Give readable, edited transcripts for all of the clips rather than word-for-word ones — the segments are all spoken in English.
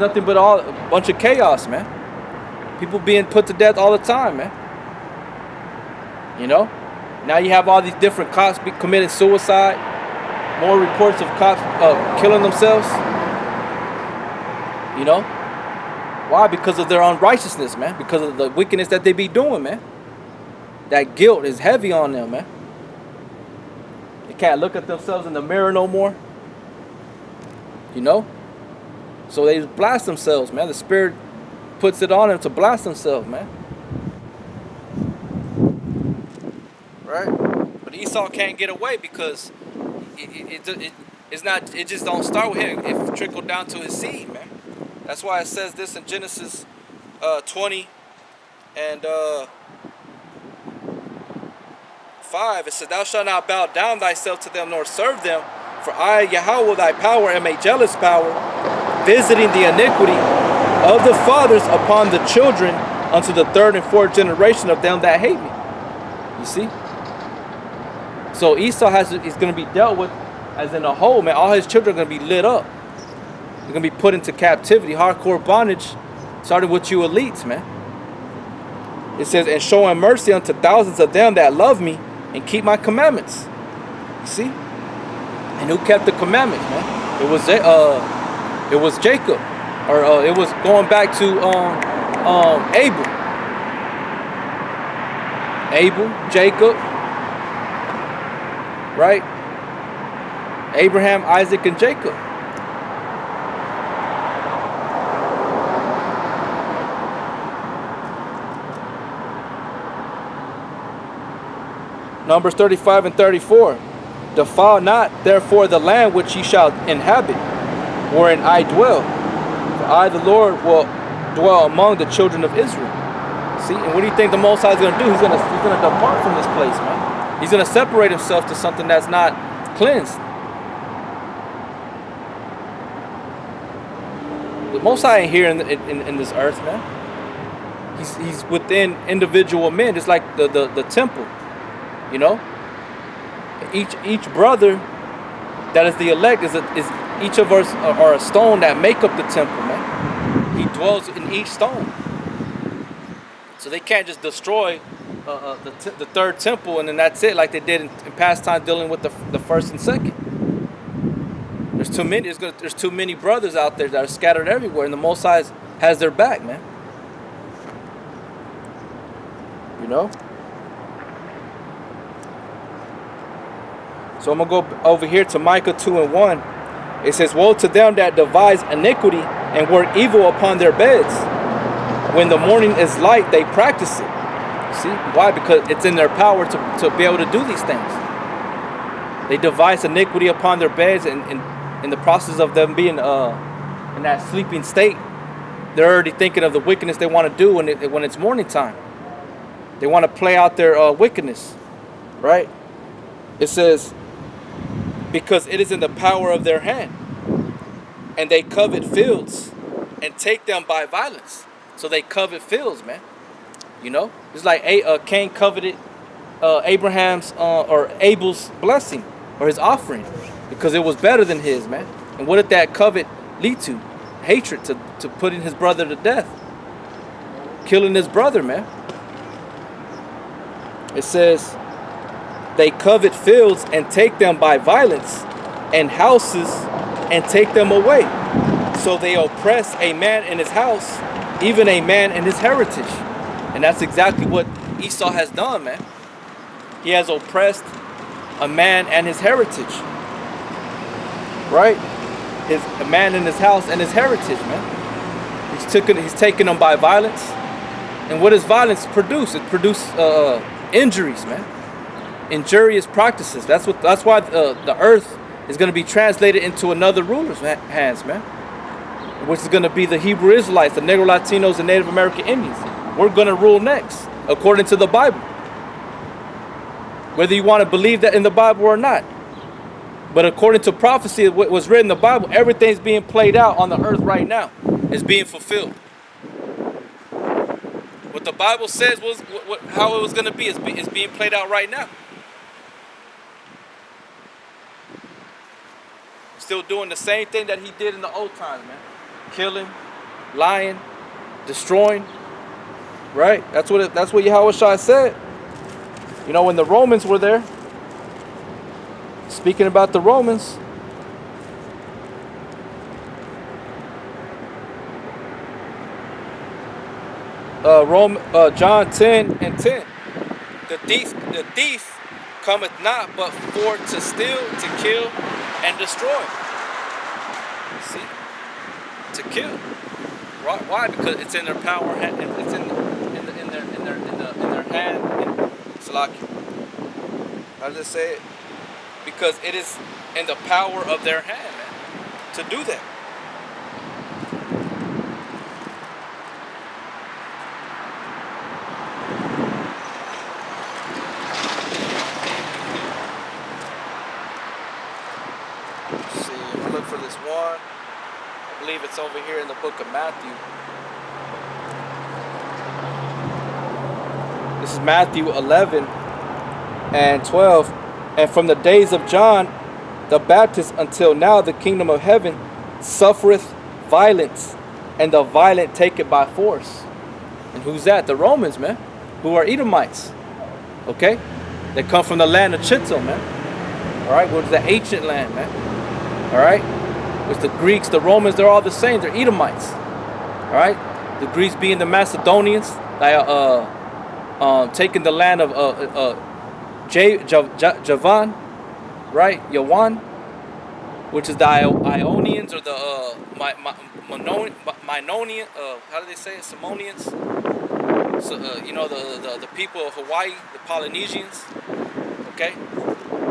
nothing but a bunch of chaos, man. People being put to death all the time, man. You know? Now you have all these different cops committing suicide. More reports of cops killing themselves. You know? Why? Because of their unrighteousness, man. Because of the wickedness that they be doing, man. That guilt is heavy on them, man. They can't look at themselves in the mirror no more. You know? So they just blast themselves, man. The Spirit puts it on them to blast themselves, man. Right? But Esau can't get away because it's not. It just don't start with him. It trickled down to his seed, man. That's why it says this in Genesis 20 and 5. It says, "Thou shalt not bow down thyself to them nor serve them, for I, Yahweh, thy power, am a jealous power, visiting the iniquity of the fathers upon the children unto the third and fourth generation of them that hate me." You see? So Esau is going to be dealt with as in a whole, man. All his children are going to be lit up. They're going to be put into captivity, hardcore bondage, starting with you elites, man. It says, "And showing mercy unto thousands of them that love me and keep my commandments." You see? And who kept the commandments, man? It was Jacob, or it was going back to Abel, Jacob, right? Abraham, Isaac, and Jacob. Numbers 35 and 34. "Defile not therefore the land which ye shall inhabit, wherein I dwell. For I, the Lord, will dwell among the children of Israel." See, and what do you think the Most High is going to do? He's going to depart from this place, man. He's going to separate himself to something that's not cleansed. The Most High ain't here in this earth, man. He's within individual men, just like the temple. You know, each brother that is the elect is each of us are a stone that make up the temple, man. He dwells in each stone. So they can't just destroy the third temple and then that's it, like they did in past time dealing with the first and second. There's too many. There's too many brothers out there that are scattered everywhere, and the Most High has their back, man. You know. So I'm going to go over here to Micah 2 and 1. It says, "Woe to them that devise iniquity and work evil upon their beds. When the morning is light, they practice it." See? Why? Because it's in their power to be able to do these things. They devise iniquity upon their beds, and in the process of them being in that sleeping state, they're already thinking of the wickedness they want to do when it's morning time. They want to play out their wickedness. Right? It says, "Because it is in the power of their hand, and they covet fields and take them by violence." So they covet fields, man. You know, it's like Cain coveted Abraham's or Abel's blessing or his offering because it was better than his, man. And what did that covet lead to? Hatred, to putting his brother to death, killing his brother, man. It says, "They covet fields and take them by violence, and houses and take them away. So they oppress a man in his house, even a man in his heritage." And that's exactly what Esau has done, man. He has oppressed a man and his heritage. Right? A man in his house and his heritage, man. He's taken them by violence. And what does violence produce? It produces injuries, man. Injurious practices. That's why the earth is going to be translated into another ruler's hands, man. Which is going to be the Hebrew Israelites, the Negro Latinos, and Native American Indians. We're going to rule next, according to the Bible. Whether you want to believe that in the Bible or not. But according to prophecy, what was written in the Bible, everything's being played out on the earth right now. It's being fulfilled. What the Bible says was how it was going to be is being played out right now. Still doing the same thing that he did in the old times, man. Killing, lying, destroying. Right? That's what Yahushua said. You know, when the Romans were there, speaking about the Romans, John 10:10. The thief cometh not but for to steal, to kill, and destroy. See, to kill. Why? Because it's in their power. It's in their hand. Salaki. How does it say it? Because it is in the power of their hand, man, to do that. Let's see, if I look for this one, I believe it's over here in the book of Matthew. This is Matthew 11 and 12. And from the days of John the Baptist until now, the kingdom of heaven suffereth violence, and the violent take it by force. And who's that? The Romans, man, who are Edomites. Okay? They come from the land of Chittim, man. All right? Which is the ancient land, man. All right? Which the Greeks, the Romans, they're all the same. They're Edomites. All right? The Greeks being the Macedonians, taking the land of Javan, right? Yawan, which is the Ionians or the Minonian. How do they say it? Simonians. So you know the people of Hawaii, the Polynesians. Okay,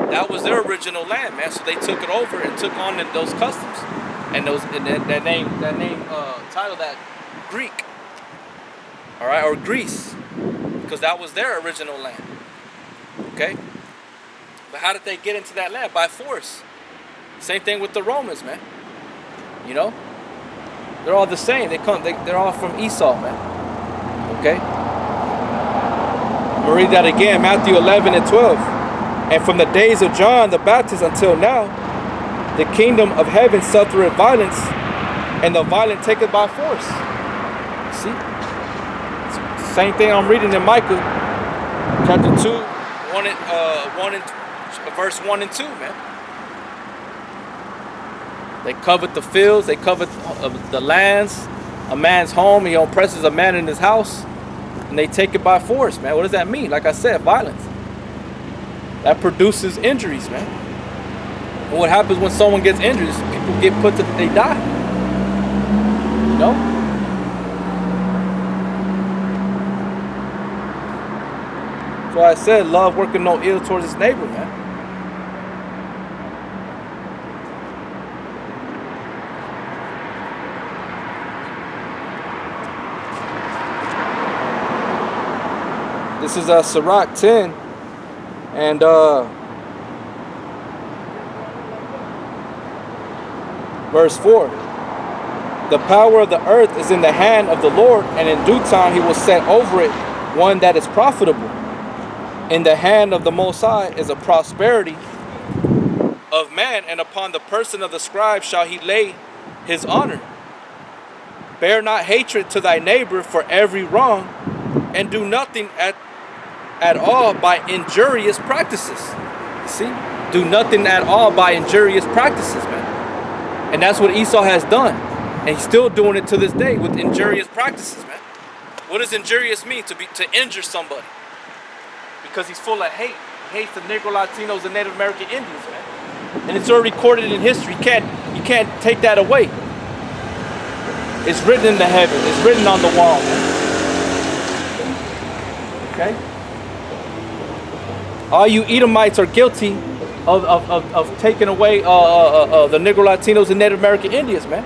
that was their original land, man. So they took it over and took on those customs and that name title that Greek. All right, or Greece, because that was their original land. Okay, but how did they get into that land? By force. Same thing with the Romans, man. You know, they're all the same. They're all from Esau, man. Okay. I'm gonna read that again. Matthew 11 and 12. And from the days of John the Baptist until now, the kingdom of heaven suffereth violence, and the violent take it by force. See, it's the same thing I'm reading in Micah, chapter 2. Verse 1 and 2, man. They covet the fields, they covet the lands, a man's home. He oppresses a man in his house, and they take it by force, man. What does that mean? Like I said, violence. That produces injuries, man. And what happens when someone gets injured? People get they die. You know? So I said, love working no ill towards his neighbor, man. This is Sirach 10 and verse 4. The power of the earth is in the hand of the Lord, and in due time he will set over it one that is profitable. In the hand of the Most High is a prosperity of man, and upon the person of the scribe shall he lay his honor. Bear not hatred to thy neighbor for every wrong, and do nothing at all by injurious practices. See? Do nothing at all by injurious practices, man. And that's what Esau has done. And he's still doing it to this day with injurious practices, man. What does injurious mean? To injure somebody. Because he's full of hate. He hates the Negro Latinos and Native American Indians, man. And it's already recorded in history. You can't take that away. It's written in the heavens. It's written on the wall, man. Okay? All you Edomites are guilty of taking away the Negro Latinos and Native American Indians, man.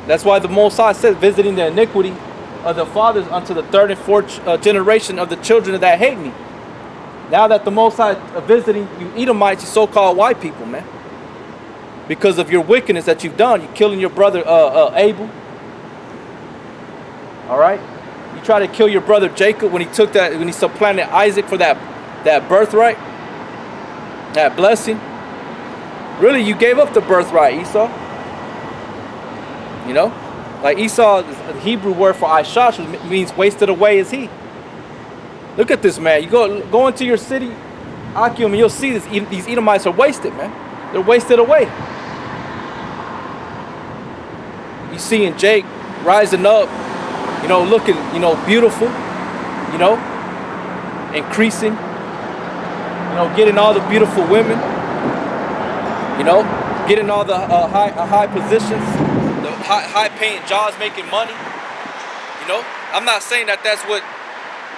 That's why the Most High says, visiting the iniquity of the fathers unto the third and fourth generation of the children that hate me. Now that the Most High are visiting you Edomites, you so-called white people, man. Because of your wickedness that you've done. You're killing your brother Abel. All right? You try to kill your brother Jacob when he supplanted Isaac for that birthright, that blessing. Really, you gave up the birthright, Esau. You know? Like Esau, the Hebrew word for Aishash means wasted away is he. Look at this, man. You go into your city, Akim, and you'll see these Edomites are wasted, man. They're wasted away. You seeing Jake rising up, you know, looking, you know, beautiful, you know, increasing, you know, getting all the beautiful women, you know, getting all the high positions, the high paying jobs, making money. You know, I'm not saying that that's what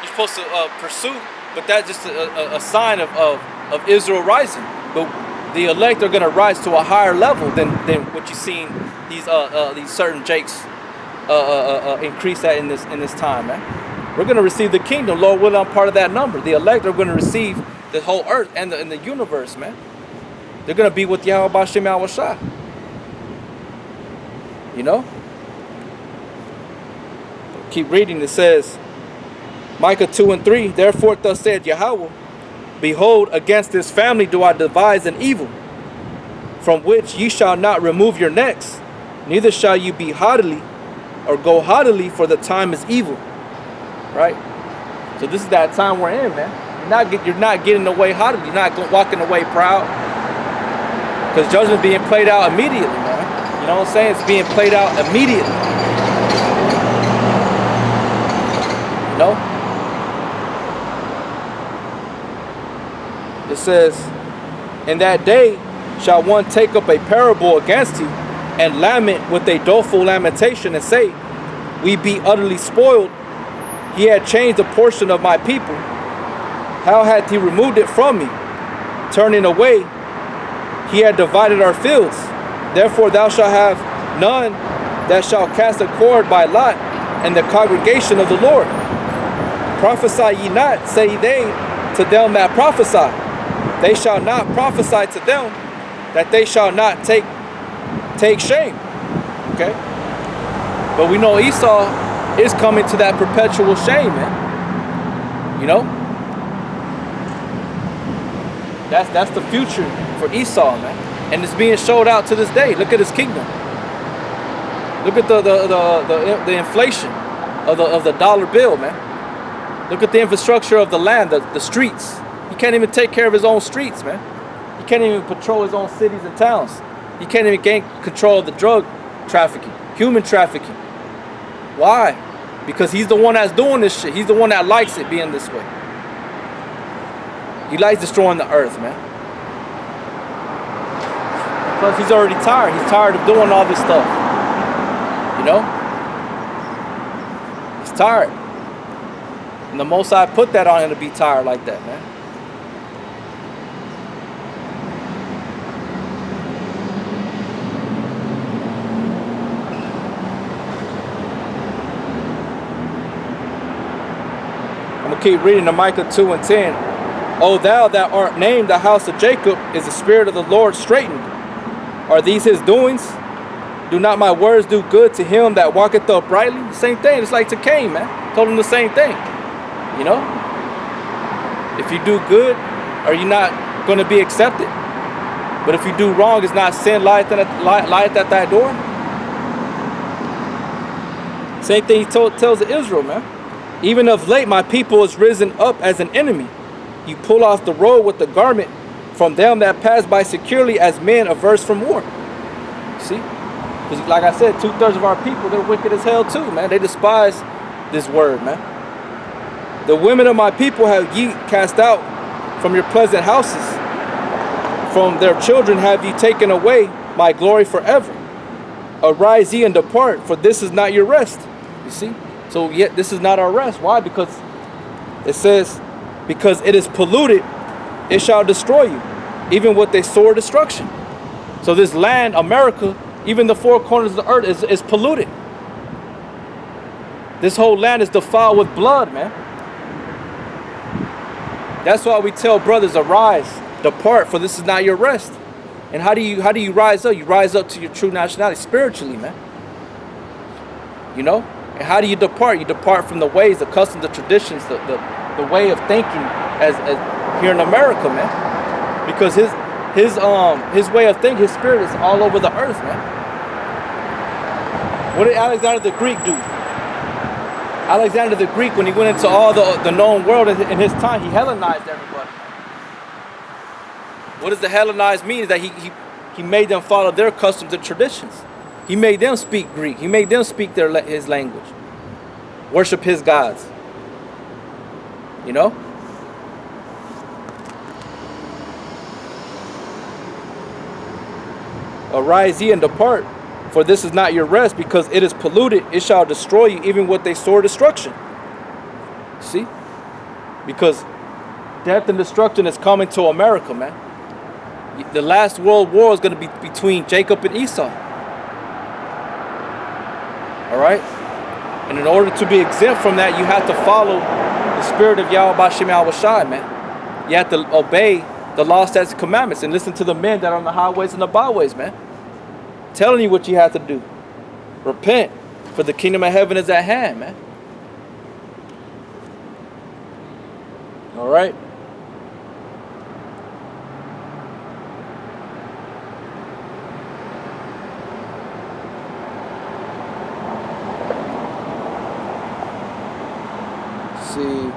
you're supposed to pursue, but that's just a sign of Israel rising. But the elect are going to rise to a higher level than what you've seen these certain Jakes increase at in this time, man. We're going to receive the kingdom, Lord willing. I'm part of that number. The elect are going to receive the whole earth and the universe, man. They're going to be with Yahweh B'Shem Yahushua. You know? Keep reading. It says, Micah 2:3, therefore thus saith Yahweh, behold, against this family do I devise an evil, from which ye shall not remove your necks, neither shall you be haughtily, or go haughtily, for the time is evil. Right? So this is that time we're in, man. You're not getting away haughtily. You're not walking away proud. Because judgment being played out immediately, man. You know what I'm saying? It's being played out immediately. You know? It says, in that day shall one take up a parable against you, and lament with a doleful lamentation, and say, we be utterly spoiled. He had changed a portion of my people. How hath he removed it from me? Turning away, he had divided our fields. Therefore thou shalt have none that shall cast a cord by lot in the congregation of the Lord. Prophesy ye not, say they, to them that prophesy. They shall not prophesy to them, that they shall not take shame. Okay? But we know Esau is coming to that perpetual shame, man. You know? That's the future for Esau, man. And it's being showed out to this day. Look at his kingdom. Look at the inflation of the dollar bill, man. Look at the infrastructure of the land, the streets. He can't even take care of his own streets, man. He can't even patrol his own cities and towns. He can't even gain control of the drug trafficking, human trafficking. Why? Because he's the one that's doing this shit. He's the one that likes it being this way. He likes destroying the earth, man. Plus, he's already tired. He's tired of doing all this stuff. You know? He's tired. And the Most High put that on him to be tired like that, man. I'm going to keep reading the Micah 2:10. O thou that art named the house of Jacob, is the spirit of the Lord straitened? Are these his doings? Do not my words do good to him that walketh uprightly? Same thing. It's like to Cain, man. Told him the same thing. You know? If you do good, are you not going to be accepted? But if you do wrong, is not sin lieth at thy door? Same thing he tells Israel, man. Even of late my people is risen up as an enemy. You pull off the robe with the garment from them that pass by securely, as men averse from war. See? Because like I said, 2/3 of our people, they're wicked as hell too, man. They despise this word, man. The women of my people have ye cast out from your pleasant houses. From their children have ye taken away my glory forever. Arise ye and depart, for this is not your rest. You see? So yet this is not our rest. Why? Because it says, because it is polluted, it shall destroy you, even with a sore destruction. So this land, America, even the four corners of the earth is polluted. This whole land is defiled with blood, man. That's why we tell brothers, arise, depart, for this is not your rest. And how do you rise up? You rise up to your true nationality spiritually, man. You know? And how do you depart? You depart from the ways, the customs, the traditions, the way of thinking as here in America, man. Because his way of thinking, his spirit is all over the earth, man. What did Alexander the Greek do? Alexander the Greek, when he went into all the known world in his time, he Hellenized everybody. What does the Hellenized mean? Is that he made them follow their customs and traditions. He made them speak Greek. He made them speak his language. Worship his gods. You know? Arise ye and depart, for this is not your rest, because it is polluted. It shall destroy you, even with a sore destruction. See? Because death and destruction is coming to America, man. The last world war is going to be between Jacob and Esau. All right? And in order to be exempt from that, you have to follow the spirit of Yahweh B'Shem Yahweh Shai, man. You have to obey the law, statutes, and commandments, and listen to the men that are on the highways and the byways, man. Telling you what you have to do. Repent, for the kingdom of heaven is at hand, man. All right? See.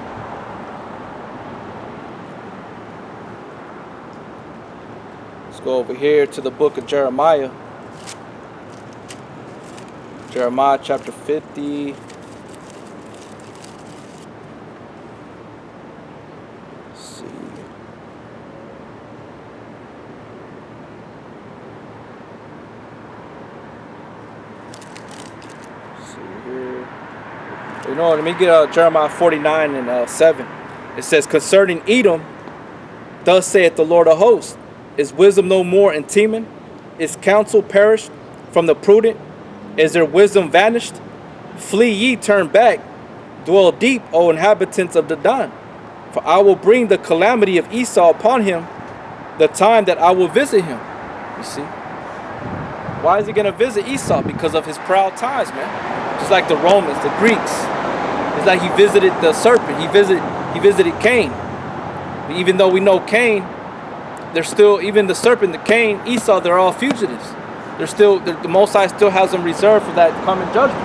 Let's go over here to the book of Jeremiah. Jeremiah chapter 50. Let's see. Let's see here. You know, let me get Jeremiah 49 and 7. It says, concerning Edom, thus saith the Lord of hosts, is wisdom no more in Teman? Is counsel perished from the prudent? Is their wisdom vanished? Flee ye, turn back. Dwell deep, O inhabitants of Dedan. For I will bring the calamity of Esau upon him, the time that I will visit him. You see? Why is he going to visit Esau? Because of his proud times, man. Just like the Romans, the Greeks. It's like he visited the serpent. He visited Cain. But even though we know Cain, they're still, even the serpent, the Cain, Esau, they're all fugitives. They're still, the Most High still has them reserved for that coming judgment.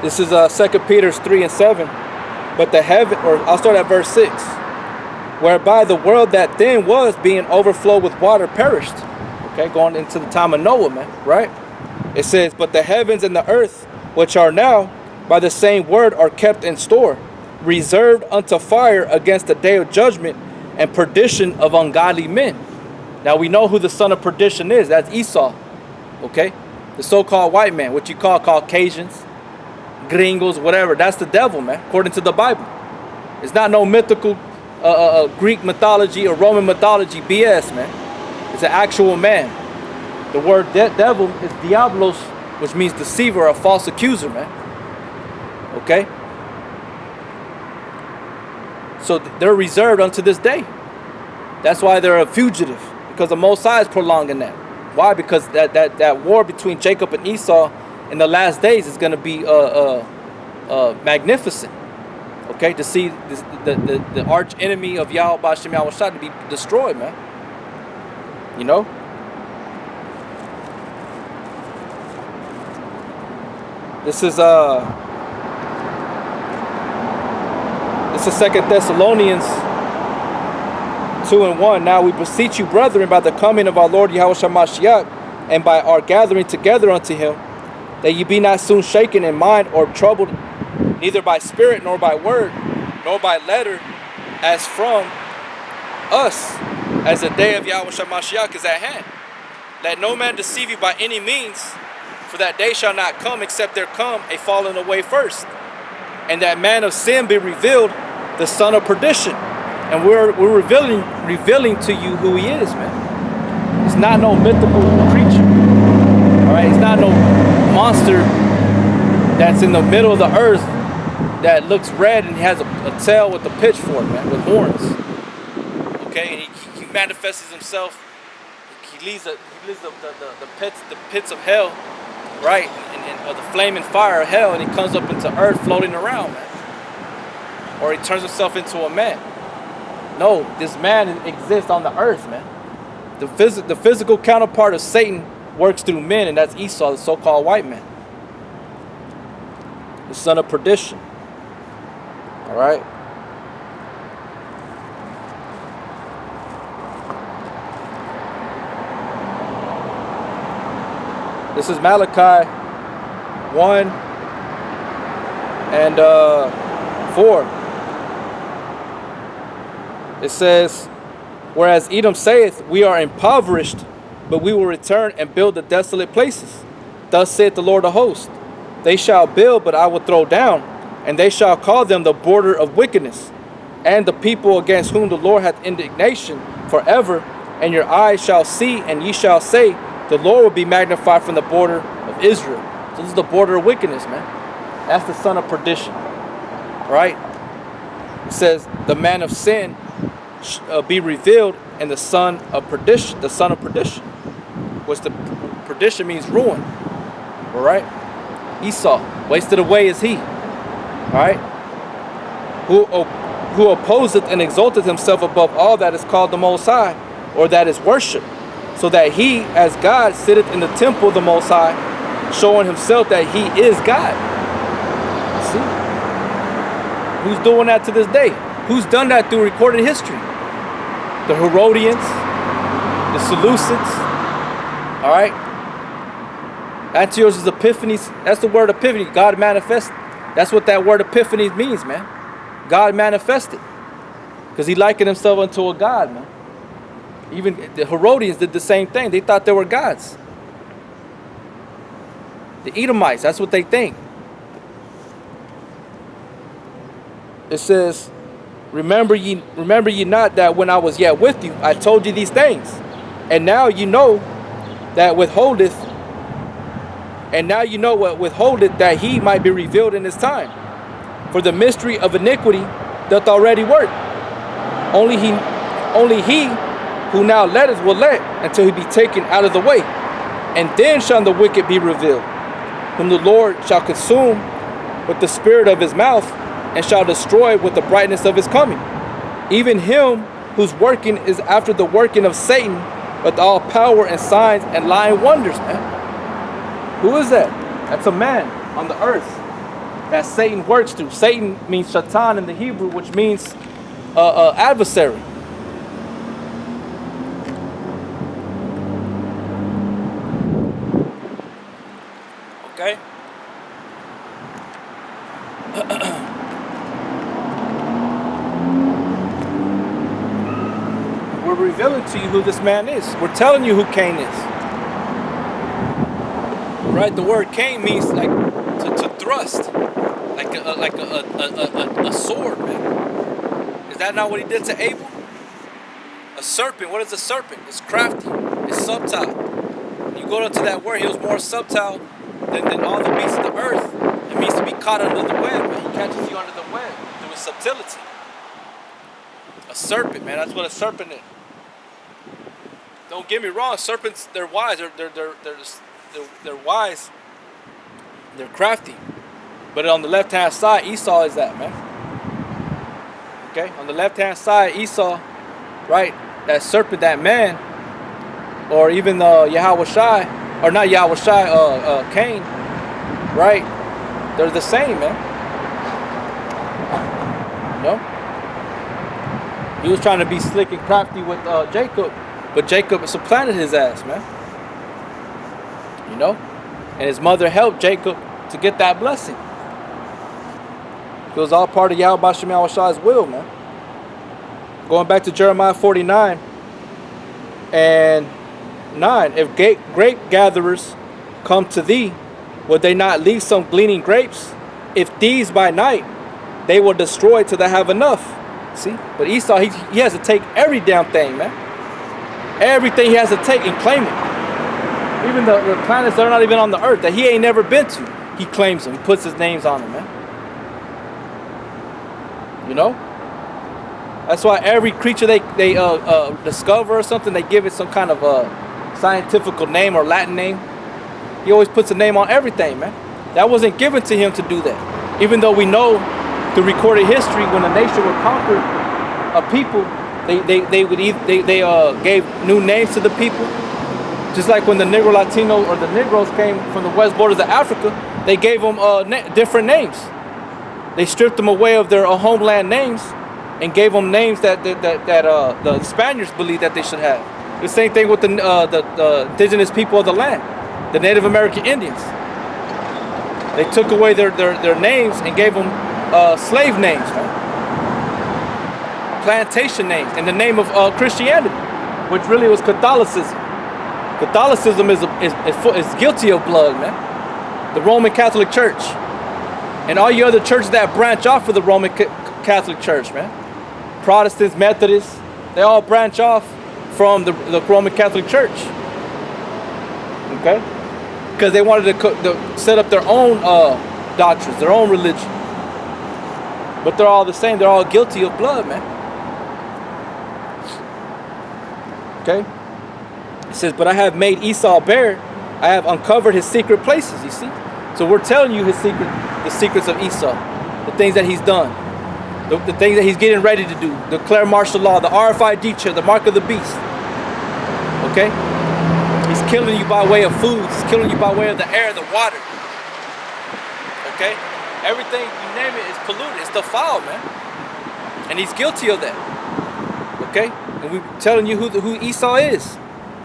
This is 2 Peter 3 and 7. But the heaven, or I'll start at verse 6. Whereby the world that then was, being overflowed with water, perished. Okay, going into the time of Noah, man, right? It says, but the heavens and the earth, which are now, by the same word, are kept in store, reserved unto fire against the day of judgment and perdition of ungodly men. Now we know who the son of perdition is. That's Esau, okay? The so-called white man, what you call Caucasians, gringos, whatever. That's the devil, man, according to the Bible. It's not no mythical Greek mythology or Roman mythology BS, man. It's an actual man. The word devil is diablos, which means deceiver or false accuser, man. Okay? So they're reserved unto this day. That's why they're a fugitive, because the Most High is prolonging that. Why? Because that war between Jacob and Esau in the last days is going to be magnificent. Okay? To see the arch enemy of Yahweh B'Shem Yahweh Shai to be destroyed, man. You know? This is 2 Thessalonians 2 and 1. Now we beseech you, brethren, by the coming of our Lord Yahweh Mashiach, and by our gathering together unto him, that ye be not soon shaken in mind or troubled, neither by spirit nor by word, nor by letter, as from us, as the day of Yahweh Mashiach is at hand. Let no man deceive you by any means, for that day shall not come except there come a falling away first, and that man of sin be revealed, the son of perdition. And we're revealing to you who he is, man. It's not no mythical creature. All right, it's not no monster that's in the middle of the earth that looks red and he has a tail with a pitchfork, man, with horns. Okay, and he manifests himself. He leaves the pits of hell, right? And of the flaming fire of hell, and he comes up into earth floating around, man. Or he turns himself into a man. No, this man exists on the earth, man. The physical counterpart of Satan works through men, and that's Esau, the so-called white man, the son of perdition. All right. This is Malachi 1 and 4. It says, whereas Edom saith, we are impoverished, but we will return and build the desolate places. Thus saith the Lord of hosts, they shall build, but I will throw down, and they shall call them the border of wickedness, and the people against whom the Lord hath indignation forever. And your eyes shall see, and ye shall say, the Lord will be magnified from the border of Israel. So this is the border of wickedness, man. That's the son of perdition, right? It says the man of sin be revealed, and the son of perdition, which the perdition means ruin. All right, Esau, wasted away is he. All right, who opposeth and exalteth himself above all that is called the Most High, or that is worship, so that he, as God, sitteth in the temple of the Most High, showing himself that he is God. See, who's doing that to this day? Who's done that through recorded history? The Herodians, the Seleucids, all right? Antiochus Epiphanes, that's the word epiphany, God manifested. That's what that word epiphany means, man. God manifested. Because he likened himself unto a god, man. Even the Herodians did the same thing. They thought they were gods. The Edomites, that's what they think. It says, Remember ye not that when I was yet with you, I told you these things. And now you know that withholdeth, and now you know what withholdeth, that he might be revealed in his time. For the mystery of iniquity doth already work. Only he who now letteth will let until he be taken out of the way. And then shall the wicked be revealed, whom the Lord shall consume with the spirit of his mouth, and shall destroy with the brightness of his coming. Even him whose working is after the working of Satan, with all power and signs and lying wonders, man. Who is that? That's a man on the earth that Satan works through. Satan means Shatan in the Hebrew, which means adversary. Okay? We're revealing to you who this man is. We're telling you who Cain is. Right? The word Cain means like to thrust, like a sword, man. Is that not what he did to Abel? A serpent. What is a serpent? It's crafty. It's subtle. When you go into that word, he was more subtle than all the beasts of the earth. It means to be caught under the web, man. He catches you under the web through his subtlety. A serpent, man. That's what a serpent is. Don't get me wrong. Serpents, they're wise. They're wise. They're crafty. But on the left-hand side, Esau is that, man. Okay? On the left-hand side, Esau, right? That serpent, that man, or even Yahweh Shai, or not Yahweh Shai, Cain, right? They're the same, man. You know? He was trying to be slick and crafty with Jacob, but Jacob supplanted his ass, man. You know? And his mother helped Jacob to get that blessing. It was all part of Yahweh Shem Yahweh Shai's will, man. Going back to Jeremiah 49 and 9. If grape gatherers come to thee, would they not leave some gleaning grapes? If these by night, they will destroy till they have enough. See? But Esau, he has to take every damn thing, man. Everything he has to take and claim it. Even the planets that are not even on the earth, that he ain't never been to, he claims them. He puts his names on them, man. You know? That's why every creature they discover or something, they give it some kind of a scientific name or Latin name. He always puts a name on everything, man. That wasn't given to him to do that. Even though we know through recorded history, when a nation would conquer a people, they gave new names to the people. Just like when the Negro Latino or the Negroes came from the west borders of Africa, they gave them different names. They stripped them away of their homeland names and gave them names that the Spaniards believed that they should have. The same thing with the indigenous people of the land, the Native American Indians. They took away their names and gave them slave names, right? Plantation names, in the name of Christianity, which really was Catholicism. Catholicism is guilty of blood, man. The Roman Catholic Church. And all you other churches that branch off of the Roman Catholic Church, man. Protestants, Methodists, they all branch off from the Roman Catholic Church. Okay? Because they wanted to set up their own doctrines, their own religion. But they're all the same. They're all guilty of blood, man. Okay? It says, but I have made Esau bare. I have uncovered his secret places, you see? So we're telling you the secrets of Esau, the things that he's done, the things that he's getting ready to do, declare martial law, the RFID chip, the mark of the beast. Okay? He's killing you by way of food. He's killing you by way of the air, the water. Okay? Everything, you name it, is polluted. It's defiled, man. And he's guilty of that. Okay? And we're telling you who Esau is.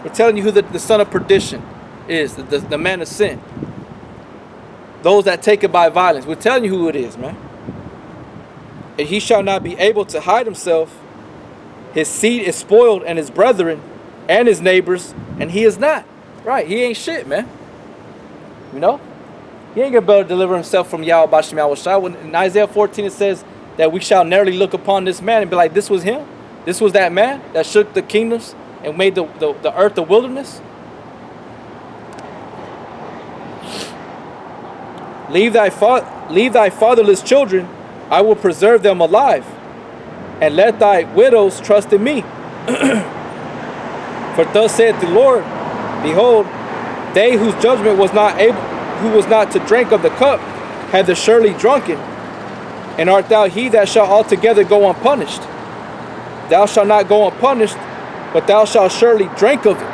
We're telling you who the son of perdition is, the man of sin. Those that take it by violence. We're telling you who it is, man. And he shall not be able to hide himself. His seed is spoiled, and his brethren and his neighbors, and he is not. Right, he ain't shit, man. You know? He ain't gonna be able to deliver himself from Yahweh Bashem Yahushua. When in Isaiah 14 it says that we shall narrowly look upon this man and be like, this was him? This was that man that shook the kingdoms and made the earth a wilderness? Leave thy fatherless children, I will preserve them alive, and let thy widows trust in me. For thus saith the Lord, behold, they whose judgment was not to drink of the cup, have the surely drunken, and art thou he that shall altogether go unpunished? Thou shalt not go unpunished, but thou shalt surely drink of it.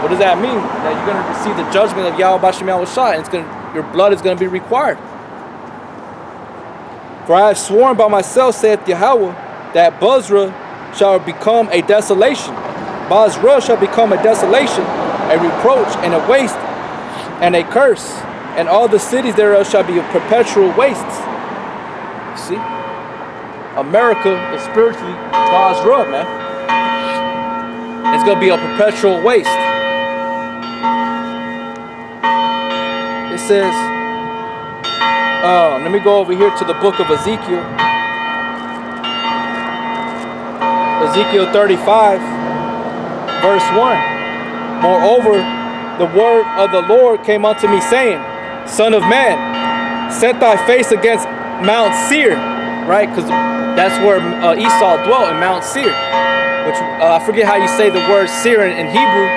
What does that mean? That you're going to receive the judgment of Yahweh Bashem Yahushua, and your blood is going to be required. For I have sworn by myself, saith Yahweh, that Bozrah shall become a desolation. Bozrah shall become a desolation, a reproach, and a waste, and a curse, and all the cities thereof shall be a perpetual wastes. See? America is spiritually Bozrah, man. It's going to be a perpetual waste. It says, let me go over here to the book of Ezekiel. Ezekiel 35, verse 1. Moreover, the word of the Lord came unto me, saying, Son of man, set thy face against Mount Seir, right? Because that's where Esau dwelt, in Mount Seir. Which, I forget how you say the word Seir in Hebrew,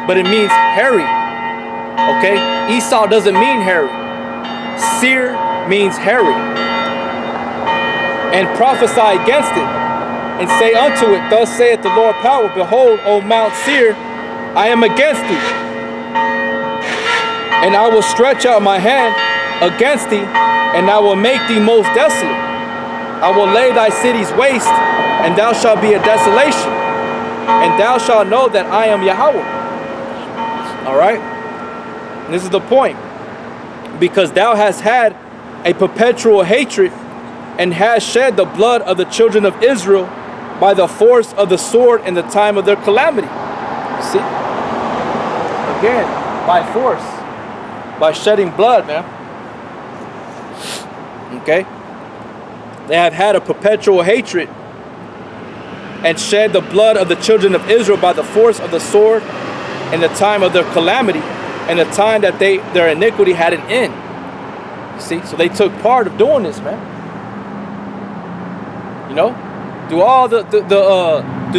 but it means hairy. Okay? Esau doesn't mean hairy. Seir means hairy. And prophesy against it, and say unto it, Thus saith the Lord power, Behold, O Mount Seir, I am against thee, and I will stretch out my hand against thee, and I will make thee most desolate. I will lay thy cities waste, and thou shalt be a desolation, and thou shalt know that I am Yahweh. Alright? This is the point. Because thou hast had a perpetual hatred, and hast shed the blood of the children of Israel by the force of the sword in the time of their calamity. See? Again, by force. By shedding blood, man. Okay? They have had a perpetual hatred and shed the blood of the children of Israel by the force of the sword in the time of their calamity, and the time that their iniquity had an end. See? So they took part of doing this, man. You know? Through all through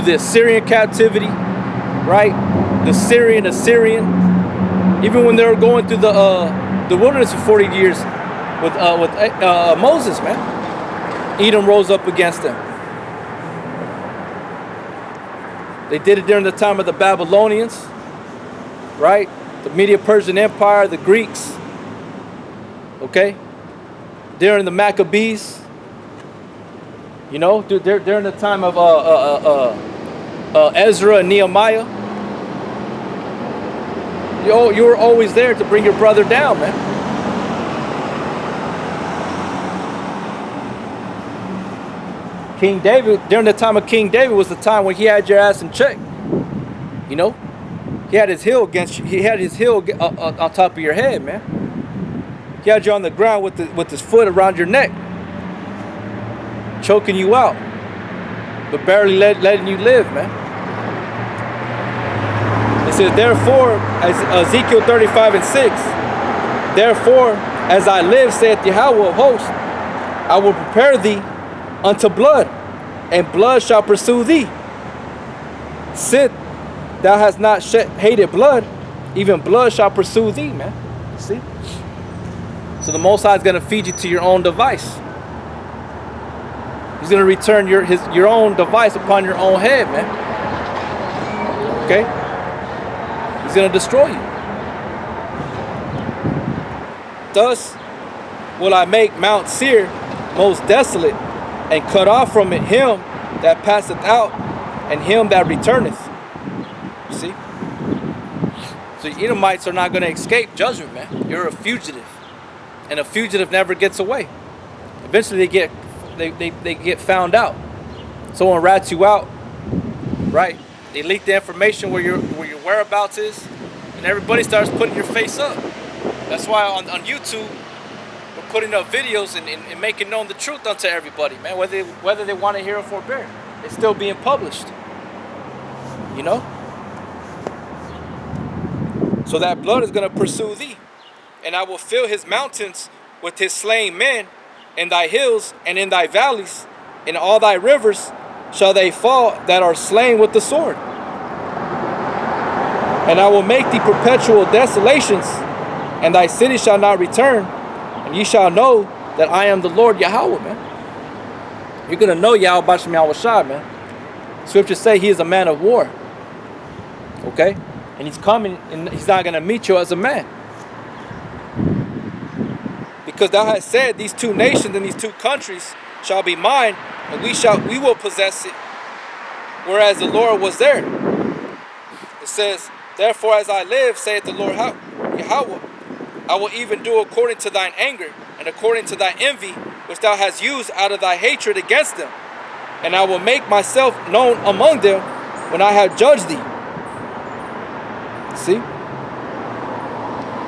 the Assyrian captivity, right? The Assyrian, Even when they were going through the wilderness for 40 years with Moses, man, Edom rose up against them. They did it during the time of the Babylonians, right? The Medo-Persian Empire, the Greeks, okay? During the Maccabees, you know, during the time of Ezra and Nehemiah. You were always there to bring your brother down, man. King David, during the time of King David, was the time when he had your ass in check. You know, he had his heel against you. He had his heel on top of your head, man. He had you on the ground with his foot around your neck, choking you out, but barely letting you live, man. It says, therefore, as Ezekiel 35:6, therefore, as I live, saith Yahweh of hosts, I will prepare thee unto blood, and blood shall pursue thee. Since thou hast not hated blood, even blood shall pursue thee, man. See? So the Most High is going to feed you to your own device. He's going to return your own device upon your own head, man. Okay? He's going to destroy you. Thus will I make Mount Seir most desolate, and cut off from it him that passeth out, and him that returneth. See? So the Edomites are not going to escape judgment, man. You're a fugitive. And a fugitive never gets away. Eventually they get found out. Someone rats you out, right? They leak the information where your whereabouts is, and everybody starts putting your face up. That's why on YouTube we're putting up videos and making known the truth unto everybody, man. Whether they want to hear or forbear, it's still being published. You know? So that blood is going to pursue thee, and I will fill his mountains with his slain men, in thy hills and in thy valleys, in all thy rivers shall they fall that are slain with the sword. And I will make thee perpetual desolations, and thy city shall not return, and ye shall know that I am the Lord Yahweh, man. You're going to know Yahweh Bashem Yahushua, man. Scriptures say he is a man of war. Okay? And he's coming, and he's not going to meet you as a man. Because thou hast said, these two nations and these two countries shall be mine, and we will possess it, whereas the Lord was there. It says, therefore as I live, saith the Lord Yahweh, I will even do according to thine anger, and according to thy envy, which thou hast used out of thy hatred against them. And I will make myself known among them when I have judged thee. See?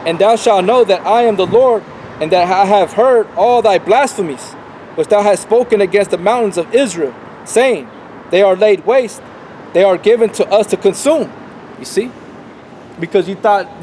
And thou shalt know that I am the Lord, and that I have heard all thy blasphemies, which thou hast spoken against the mountains of Israel, saying, they are laid waste, they are given to us to consume. You see? Because you thought